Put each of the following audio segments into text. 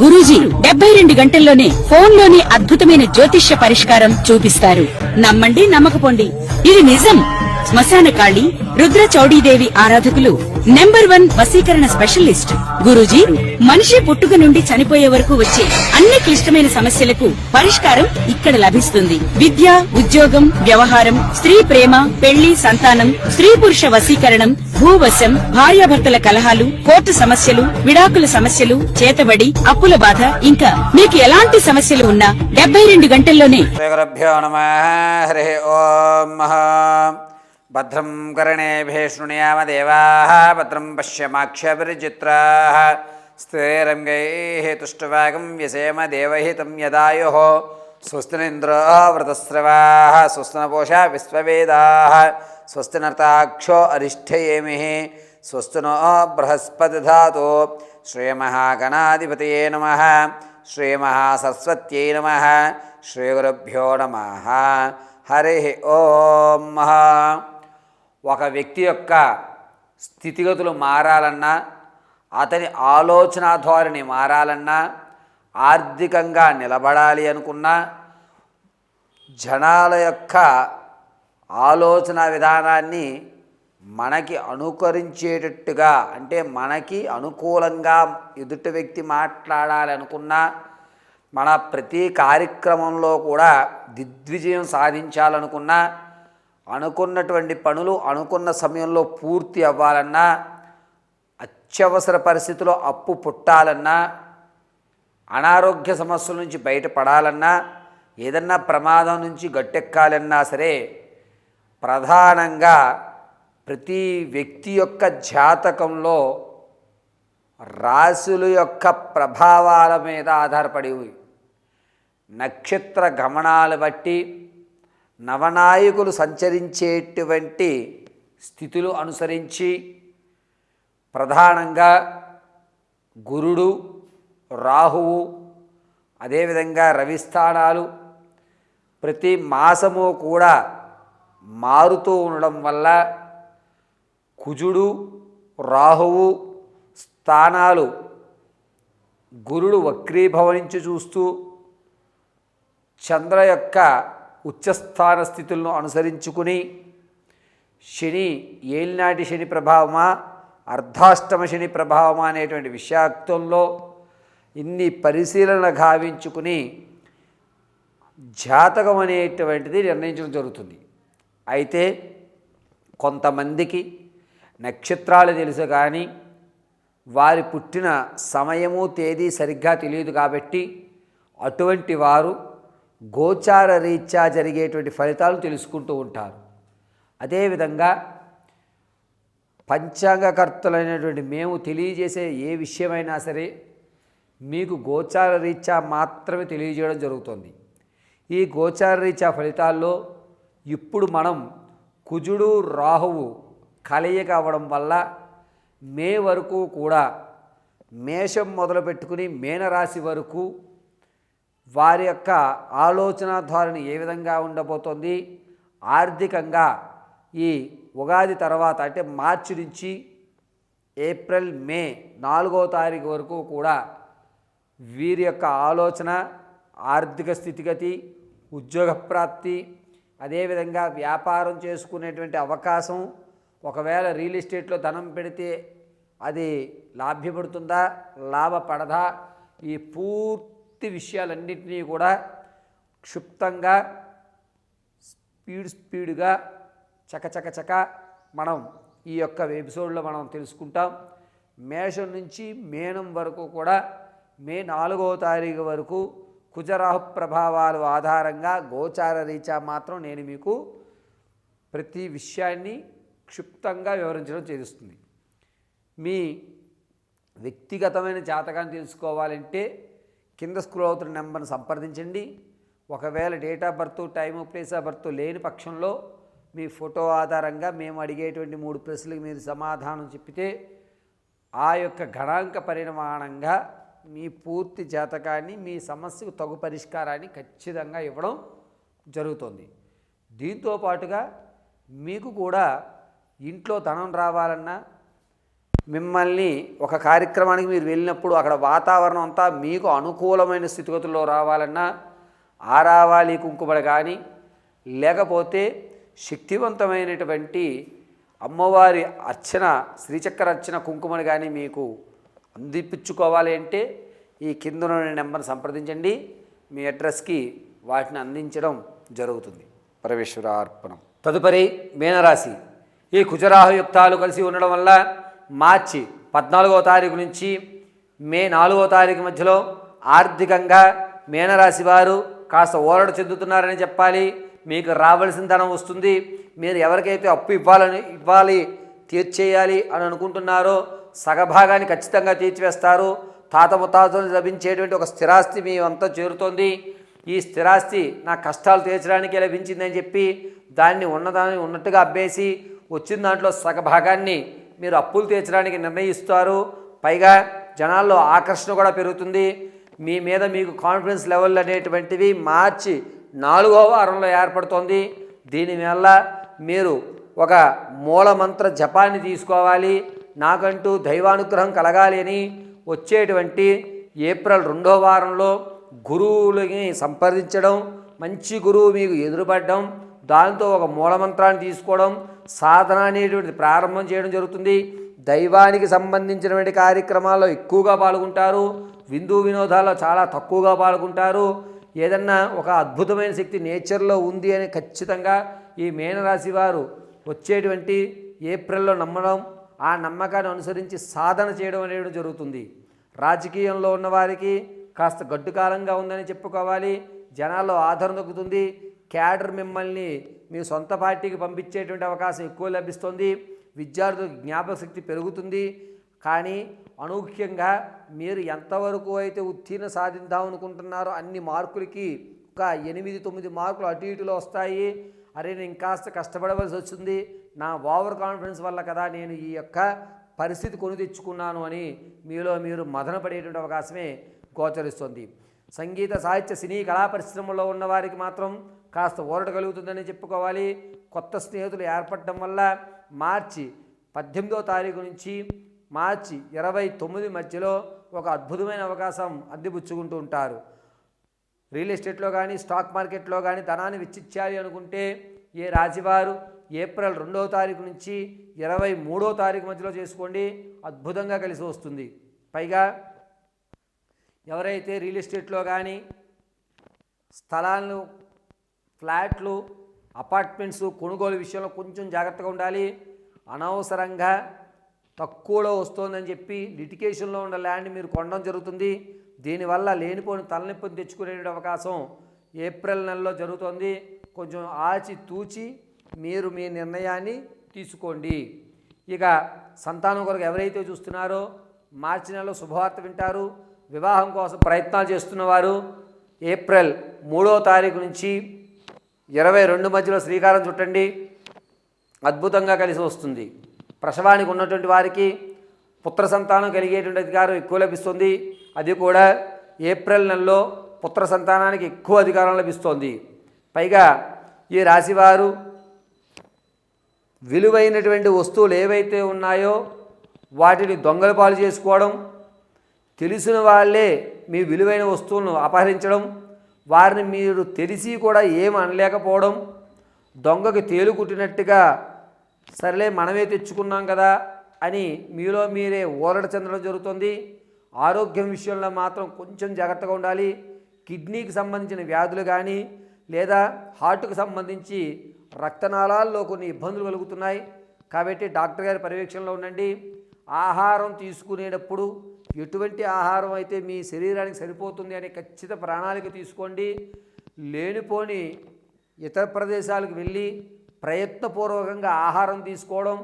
గురూజీ 72 గంటల్లోనే ఫోన్లోని అద్భుతమైన జ్యోతిష్య పరిష్కారం చూపిస్తారు. నమ్మండి, నమ్మకపోండి, ఇది నిజం. శ్మశాన కాళి రుద్ర చౌడీదేవి ఆరాధకులు నంబర్ 1 వశీకరణ స్పెషలిస్ట్ గురూజీ. మనిషి పుట్టుక నుండి చనిపోయే వరకు వచ్చే అన్ని క్లిష్టమైన సమస్యలకు పరిష్కారం ఇక్కడ లభిస్తుంది. విద్య, ఉద్యోగం, వ్యవహారం, స్త్రీ ప్రేమ, పెళ్లి, సంతానం, స్త్రీ పురుష వశీకరణం, భూవశం, భార్యాభర్తల కలహాలు, కోర్టు సమస్యలు, విడాకుల సమస్యలు, చేతబడి, అప్పుల బాధ, ఇంకా మీకు ఎలాంటి సమస్యలు ఉన్నా 72 గంటల్లోనే. భద్రం కర్ణేభిః శృణుయామ దేవాః భద్రం పశ్యమాక్షభిర్చిత్రాః స్థిరైరంగైః తుష్టువాగం వ్యసేమ దేవహితం యదాయుః స్వస్తి ఇంద్రో వృతస్రవాः స్వస్తి నపూషా విశ్వవేదాः స్వస్తి నర్తాక్షో అరిష్ఠయేమిః స్వస్తి నో బృహస్పతి ధాతు శ్రీమహాగణాధిపతయే నమః శ్రీమహాసరస్వత్యై నమః శ్రీగురుభ్యో నమః. హరి ఓం. ఒక వ్యక్తి యొక్క స్థితిగతులు మారాలన్నా, అతని ఆలోచన ధోరణి మారాలన్నా, ఆర్థికంగా నిలబడాలి అనుకున్నా, జనాల యొక్క ఆలోచన విధానాన్ని మనకి అనుకరించేటట్టుగా, అంటే మనకి అనుకూలంగా ఎదుటి వ్యక్తి మాట్లాడాలి అనుకున్నా, మన ప్రతి కార్యక్రమంలో కూడా దిగ్విజయం సాధించాలనుకున్నా, అనుకున్నటువంటి పనులు అనుకున్న సమయంలో పూర్తి అవ్వాలన్నా, అత్యవసర పరిస్థితిలో అప్పు పుట్టాలన్నా, అనారోగ్య సమస్యల నుంచి బయటపడాలన్నా, ఏదన్నా ప్రమాదం నుంచి గట్టెక్కాలన్నా సరే, ప్రధానంగా ప్రతి వ్యక్తి యొక్క జాతకంలో రాశుల యొక్క ప్రభావాల మీద ఆధారపడి నక్షత్ర గమనాలు బట్టి నవనాయకులు సంచరించేటువంటి స్థితులు అనుసరించి ప్రధానంగా గురుడు, రాహువు, అదేవిధంగా రవి స్థానాలు ప్రతి మాసము కూడా మారుతూ ఉండడం వల్ల కుజుడు, రాహువు స్థానాలు గురుడు వక్రీభవనించి చూస్తూ చంద్ర యొక్క ఉచ్చస్థాన స్థితులను అనుసరించుకుని శని ఏలినాటి శని ప్రభావమా అర్ధాష్టమ శని ప్రభావమా అనేటువంటి విషయాక్తంలో ఇన్ని పరిశీలన గావించుకుని జాతకం అనేటువంటిది నిర్ణయించడం జరుగుతుంది. అయితే కొంతమందికి నక్షత్రాలు తెలుసు కానీ వారి పుట్టిన సమయము తేదీ సరిగ్గా తెలియదు కాబట్టి అటువంటి వారు గోచార రీత్యా జరిగేటువంటి ఫలితాలు తెలుసుకుంటూ ఉంటారు. అదేవిధంగా పంచాంగకర్తలైనటువంటి మేము తెలియజేసే ఏ విషయమైనా సరే మీకు గోచార రీత్యా మాత్రమే తెలియజేయడం జరుగుతుంది. ఈ గోచార రీత్యా ఫలితాల్లో ఇప్పుడు మనం కుజుడు, రాహువు కలయిక అవ్వడం వల్ల మే వరకు కూడా మేషం మొదలుపెట్టుకుని మీనరాశి వరకు వారి యొక్క ఆలోచన ధోరణి ఏ విధంగా ఉండబోతోంది, ఆర్థికంగా ఈ ఉగాది తర్వాత అంటే మార్చి నుంచి ఏప్రిల్, మే 4వ తారీఖు వరకు కూడా వీరి యొక్క ఆలోచన, ఆర్థిక స్థితిగతి, ఉద్యోగ ప్రాప్తి, అదేవిధంగా వ్యాపారం చేసుకునేటువంటి అవకాశం, ఒకవేళ రియల్ ఎస్టేట్లో ధనం పెడితే అది లాభ్యపడుతుందా, లాభపడదా, ఈ పూర్తి విషయాలన్నింటినీ కూడా క్షుప్తంగా స్పీడ్గా చకచక మనం ఈ యొక్క ఎపిసోడ్లో మనం తెలుసుకుంటాం. మేషం నుంచి మీనం వరకు కూడా మే 4వ తారీఖు వరకు కుజరాహు ప్రభావాలు ఆధారంగా గోచార రీత్యా మాత్రం నేను మీకు ప్రతి విషయాన్ని క్షుప్తంగా వివరించడం చేస్తుంది. మీ వ్యక్తిగతమైన జాతకాన్ని తెలుసుకోవాలంటే కింద స్క్రోల్ అవుతున్న నెంబర్ని సంప్రదించండి. ఒకవేళ date of birth, time, place of birth లేని పక్షంలో మీ ఫోటో ఆధారంగా మేము అడిగేటువంటి 3 ప్రశ్నలకు మీరు సమాధానం చెప్పితే ఆ యొక్క గణాంక పరిమాణంగా మీ పూర్తి జాతకాన్ని, మీ సమస్యకు తగు పరిష్కారాన్ని ఖచ్చితంగా ఇవ్వడం జరుగుతుంది. దీంతో పాటుగా మీకు కూడా ఇంట్లో ధనం రావాలన్నా, మిమ్మల్ని ఒక కార్యక్రమానికి మీరు వెళ్ళినప్పుడు అక్కడ వాతావరణం అంతా మీకు అనుకూలమైన స్థితిగతుల్లో రావాలన్నా ఆరావాలి కుంకుమలు కానీ లేకపోతే శక్తివంతమైనటువంటి అమ్మవారి అర్చన శ్రీచక్ర అర్చన కుంకుమను కానీ మీకు అందిపించుకోవాలి అంటే ఈ కింద నెంబర్ని సంప్రదించండి. మీ అడ్రస్కి వాటిని అందించడం జరుగుతుంది. పరమేశ్వరార్పణం. తదుపరి మీనరాశి. ఈ కుజరాహు యుక్తాలు కలిసి ఉండడం వల్ల మార్చి 14వ తారీఖు నుంచి మే 4వ తారీఖు మధ్యలో ఆర్థికంగా మీనరాశి వారు కాస్త ఊరట చెందుతున్నారని చెప్పాలి. మీకు రావాల్సిన ధనం వస్తుంది. మీరు ఎవరికైతే అప్పు ఇవ్వాలి తీర్చేయాలి అని అనుకుంటున్నారో సగభాగాన్ని ఖచ్చితంగా తీర్చివేస్తారు. తాత ముత్తాతలు లభించేటువంటి ఒక స్థిరాస్తి మీ అంతా చేరుతోంది. ఈ స్థిరాస్తి నా కష్టాలు తీర్చడానికి లభించిందని చెప్పి దాన్ని ఉన్నదాన్ని ఉన్నట్టుగా అబ్బేసి వచ్చిన దాంట్లో సగభాగాన్ని మీరు అప్పులు తీర్చడానికి నిర్ణయిస్తారు. పైగా జనాల్లో ఆకర్షణ కూడా పెరుగుతుంది. మీ మీద మీకు కాన్ఫిడెన్స్ లెవెల్ అనేటువంటివి మార్చి 4వ వారంలో ఏర్పడుతోంది. దీనివల్ల మీరు ఒక మూలమంత్ర జపాన్ని తీసుకోవాలి. నాకంటూ దైవానుగ్రహం కలగాలి అని వచ్చేటువంటి ఏప్రిల్ 2వ వారంలో గురువులని సంప్రదించడం, మంచి గురువు మీకు ఎదురుపడడం, దాంతో ఒక మూలమంత్రాన్ని తీసుకోవడం, సాధన అనేటువంటిది ప్రారంభం చేయడం జరుగుతుంది. దైవానికి సంబంధించినటువంటి కార్యక్రమాల్లో ఎక్కువగా పాల్గొంటారు. విందు వినోదాల్లో చాలా తక్కువగా పాల్గొంటారు. ఏదన్నా ఒక అద్భుతమైన శక్తి నేచర్లో ఉంది అని ఖచ్చితంగా ఈ మీనరాశి వారు వచ్చేటువంటి ఏప్రిల్లో నమ్మడం, ఆ నమ్మకాన్ని అనుసరించి సాధన చేయడం అనేది జరుగుతుంది. రాజకీయంలో ఉన్నవారికి కాస్త గడ్డు కాలంగా ఉందని చెప్పుకోవాలి. జనాల్లో ఆదరణ దొరుకుతుంది. క్యాడర్ మిమ్మల్ని మీ సొంత పార్టీకి పంపించేటువంటి అవకాశం ఎక్కువ లభిస్తుంది. విద్యార్థులకు జ్ఞాపక శక్తి పెరుగుతుంది. కానీ అనూహ్యంగా మీరు ఎంతవరకు అయితే ఉత్తీర్ణ సాధిద్దామనుకుంటున్నారో అన్ని మార్కులకి ఒక 8-9 మార్కులు అటు ఇటులో వస్తాయి. అరే నేను ఇంకాస్త కష్టపడవలసి వచ్చింది, నా ఓవర్ కాన్ఫిడెన్స్ వల్ల కదా నేను ఈ యొక్క పరిస్థితి కొని తెచ్చుకున్నాను అని మీలో మీరు మదన పడేటువంటి అవకాశమే గోచరిస్తుంది. సంగీత సాహిత్య సినీ కళా పరిశ్రమలో ఉన్నవారికి మాత్రం కాస్త ఊరట కలుగుతుందని చెప్పుకోవాలి. కొత్త స్నేహితులు ఏర్పడటం వల్ల మార్చి 18వ తారీఖు నుంచి మార్చి 29 మధ్యలో ఒక అద్భుతమైన అవకాశం అందిపుచ్చుకుంటూ ఉంటారు. రియల్ ఎస్టేట్లో కానీ స్టాక్ మార్కెట్లో కానీ ధనాన్ని వెచ్చించాలి అనుకుంటే ఏ రాశివారు ఏప్రిల్ 2వ తారీఖు నుంచి 23వ తారీఖు మధ్యలో చేసుకోండి. అద్భుతంగా కలిసి వస్తుంది. పైగా ఎవరైతే రియల్ ఎస్టేట్లో కానీ స్థలాలను, ఫ్లాట్లు, అపార్ట్మెంట్స్ కొనుగోలు విషయంలో కొంచెం జాగ్రత్తగా ఉండాలి. అనవసరంగా తక్కువలో వస్తుందని చెప్పి లిటికేషన్లో ఉన్న ల్యాండ్ మీరు కొనడం జరుగుతుంది. దీనివల్ల లేనిపోని తలనొప్పిని తెచ్చుకునే అవకాశం ఏప్రిల్ నెలలో జరుగుతుంది. కొంచెం ఆచి తూచి మీరు మీ నిర్ణయాన్ని తీసుకోండి. ఇక సంతానం కొరకు ఎవరైతే చూస్తున్నారో మార్చి నెలలో శుభవార్త వింటారు. వివాహం కోసం ప్రయత్నాలు చేస్తున్నవారు ఏప్రిల్ 3వ తారీఖు నుంచి 22 మధ్యలో శ్రీకారం చుట్టండి. అద్భుతంగా కలిసి వస్తుంది. ప్రసవానికి ఉన్నటువంటి వారికి పుత్ర సంతానం కలిగేటువంటి అధికారం ఎక్కువ లభిస్తుంది. అది కూడా ఏప్రిల్ నెలలో పుత్ర సంతానానికి ఎక్కువ అధికారం లభిస్తుంది. పైగా ఈ రాశివారు విలువైనటువంటి వస్తువులు ఏవైతే ఉన్నాయో వాటిని దొంగల పాలు చేసుకోవడం, తెలిసిన వాళ్ళే మీ విలువైన వస్తువులను అపహరించడం, వారిని మీరు తెలిసి కూడా ఏమి అనలేకపోవడం, దొంగకి తేలు కుట్టినట్టుగా సరేలే మనమే తెచ్చుకున్నాం కదా అని మీలో మీరే ఊరట చెందడం జరుగుతుంది. ఆరోగ్యం విషయంలో మాత్రం కొంచెం జాగ్రత్తగా ఉండాలి. కిడ్నీకి సంబంధించిన వ్యాధులు కానీ లేదా హార్ట్కు సంబంధించి రక్తనాళాల్లో కొన్ని ఇబ్బందులు కలుగుతున్నాయి. కాబట్టి డాక్టర్ గారి పర్యవేక్షణలో ఉండండి. ఆహారం తీసుకునేటప్పుడు ఎటువంటి ఆహారం అయితే మీ శరీరానికి సరిపోతుంది అనే ఖచ్చిత ప్రణాళిక తీసుకోండి. లేనిపోని ఇతర ప్రదేశాలకు వెళ్ళి ప్రయత్నపూర్వకంగా ఆహారం తీసుకోవడం,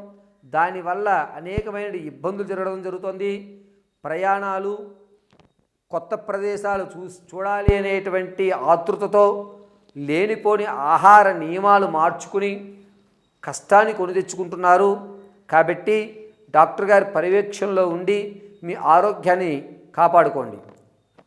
దానివల్ల అనేకమైన ఇబ్బందులు జరగడం జరుగుతుంది. ప్రయాణాలు, కొత్త ప్రదేశాలు చూడాలి అనేటువంటి ఆతృతతో లేనిపోని ఆహార నియమాలు మార్చుకుని కష్టాన్ని కొని తెచ్చుకుంటున్నారు. కాబట్టి డాక్టర్ గారి పర్యవేక్షణలో ఉండి మీ ఆరోగ్యాన్ని కాపాడుకోండి.